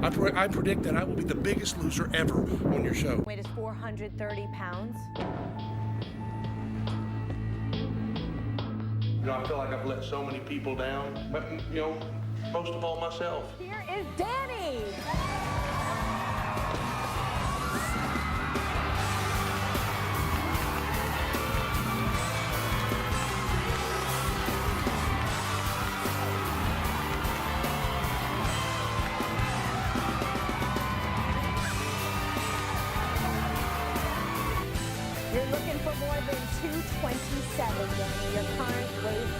I predict that I will be the biggest loser ever on your show. Weight is 430 pounds. You know, I feel like I've let so many people down, but, you know, most of all myself. Here is Danny. You're looking for more than 227, Danny. Your current weight is.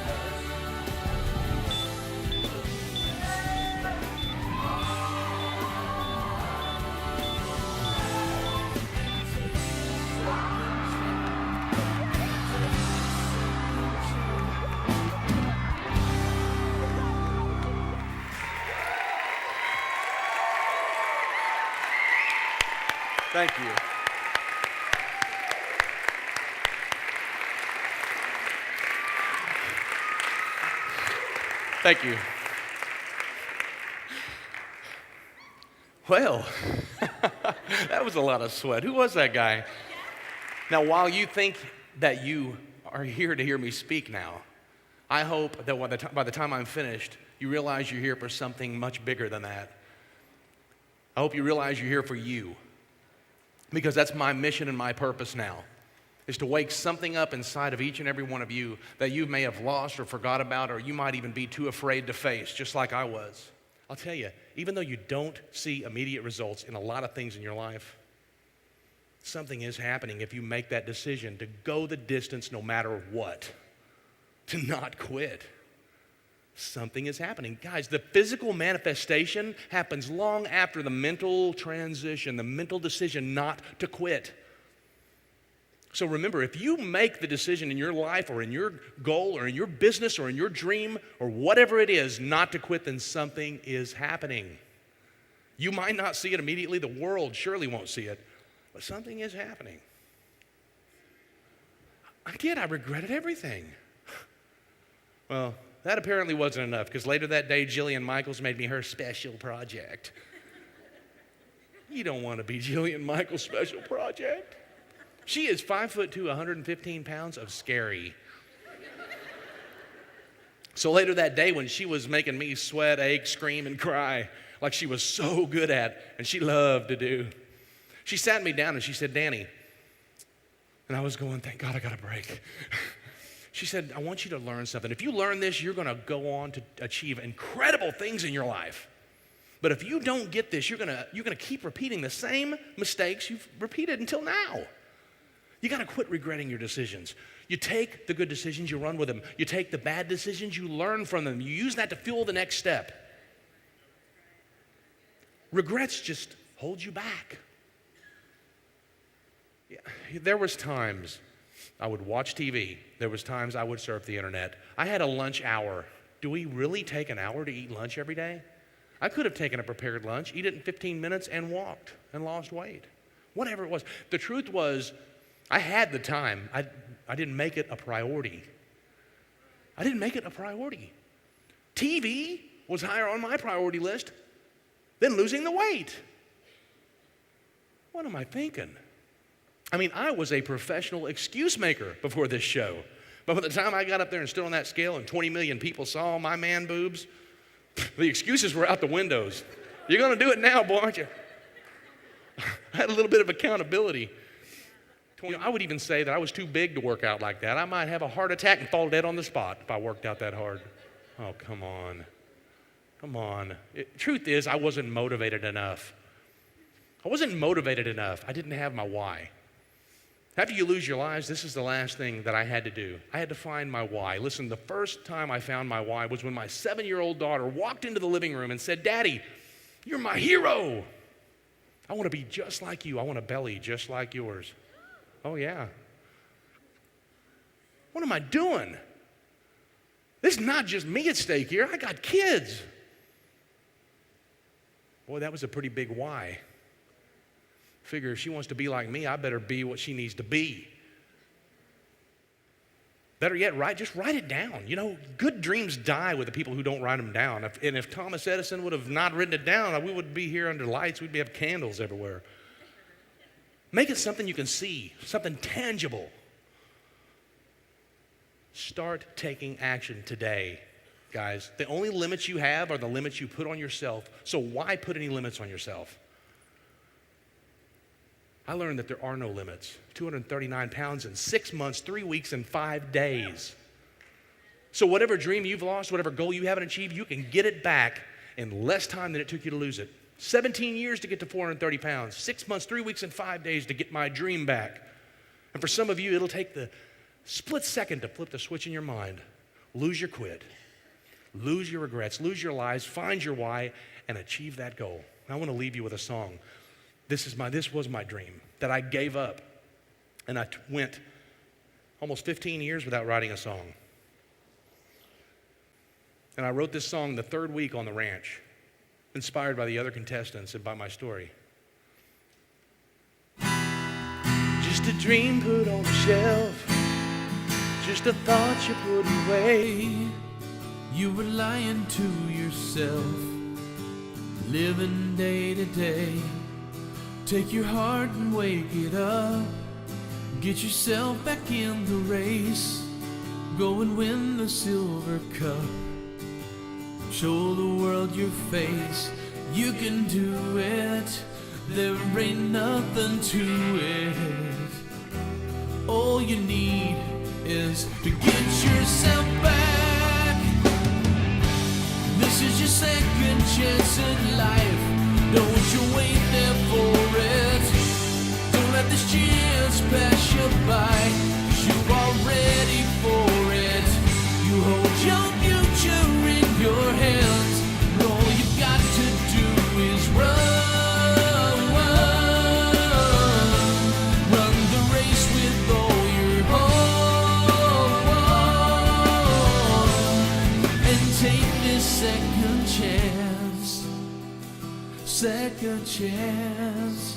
Thank you. Thank you. Well, that was a lot of sweat. Who was that guy? Now, while you think that you are here to hear me speak now, I hope that by the time I'm finished, you realize you're here for something much bigger than that. I hope you realize you're here for you, because that's my mission and my purpose now, is to wake something up inside of each and every one of you that you may have lost or forgot about, or you might even be too afraid to face, just like I was. I'll tell you, even though you don't see immediate results in a lot of things in your life, something is happening if you make that decision to go the distance no matter what, to not quit. Something is happening. Guys, the physical manifestation happens long after the mental transition, the mental decision not to quit. So remember, if you make the decision in your life or in your goal or in your business or in your dream or whatever it is not to quit, then something is happening. You might not see it immediately. The world surely won't see it, but something is happening. I regretted everything. Well, that apparently wasn't enough, because later that day, Jillian Michaels made me her special project. You don't want to be Jillian Michaels' special project. She is 5'2", 115 pounds of scary. So later that day, when she was making me sweat, ache, scream, and cry, like she was so good at, and she loved to do, she sat me down and she said, "Danny," and I was going, thank God I got a break. She said, "I want you to learn something. If you learn this, you're going to go on to achieve incredible things in your life. But if you don't get this, you're going to keep repeating the same mistakes you've repeated until now. You got to quit regretting your decisions. You take the good decisions, you run with them. You take the bad decisions, you learn from them. You use that to fuel the next step. Regrets just hold you back." Yeah, there was times I would watch TV. There was times I would surf the internet. I had a lunch hour. Do we really take an hour to eat lunch every day? I could have taken a prepared lunch, eat it in 15 minutes, and walked and lost weight. Whatever it was. The truth was, I had the time. I didn't make it a priority. I didn't make it a priority. TV was higher on my priority list than losing the weight. What am I thinking? I mean, I was a professional excuse maker before this show. But by the time I got up there and stood on that scale and 20 million people saw my man boobs, the excuses were out the windows. You're going to do it now, boy, aren't you? I had a little bit of accountability. You know, I would even say that I was too big to work out like that. I might have a heart attack and fall dead on the spot if I worked out that hard. Oh, come on. Come on. Truth is, I wasn't motivated enough. I wasn't motivated enough. I didn't have my why. After you lose your lives, this is the last thing that I had to do. I had to find my why. Listen, the first time I found my why was when my 7-year-old daughter walked into the living room and said, "Daddy, you're my hero. I want to be just like you. I want a belly just like yours." Oh, yeah. What am I doing? This is not just me at stake here. I got kids. Boy, that was a pretty big why. Figure if she wants to be like me, I better be what she needs to be. Better yet, just write it down. You know, good dreams die with the people who don't write them down. If Thomas Edison would have not written it down, we wouldn't be here under lights. We'd have candles everywhere. Make it something you can see, something tangible. Start taking action today, guys. The only limits you have are the limits you put on yourself. So why put any limits on yourself? I learned that there are no limits. 239 pounds in 6 months, 3 weeks, and 5 days. So whatever dream you've lost, whatever goal you haven't achieved, you can get it back in less time than it took you to lose it. 17 years to get to 430 pounds, 6 months, 3 weeks, and 5 days to get my dream back. And for some of you, it'll take the split second to flip the switch in your mind. Lose your quit. Lose your regrets. Lose your lies. Find your why and achieve that goal. I want to leave you with a song. This was my dream that I gave up. And I went almost 15 years without writing a song. And I wrote this song the third week on the ranch, inspired by the other contestants and by my story. Just a dream put on the shelf, just a thought you put away. You were lying to yourself, living day to day. Take your heart and wake it up. Get yourself back in the race. Go and win the silver cup. Show the world your face. You can do it. There ain't nothing to it. All you need is to get yourself back. This is your second chance in life. Don't you wait there for it. Don't let this chance pass you by, 'cause you are ready for it. You hold your future in your hands, and all you got to do is run. Run the race with all your heart, and take this second chance. Second chance.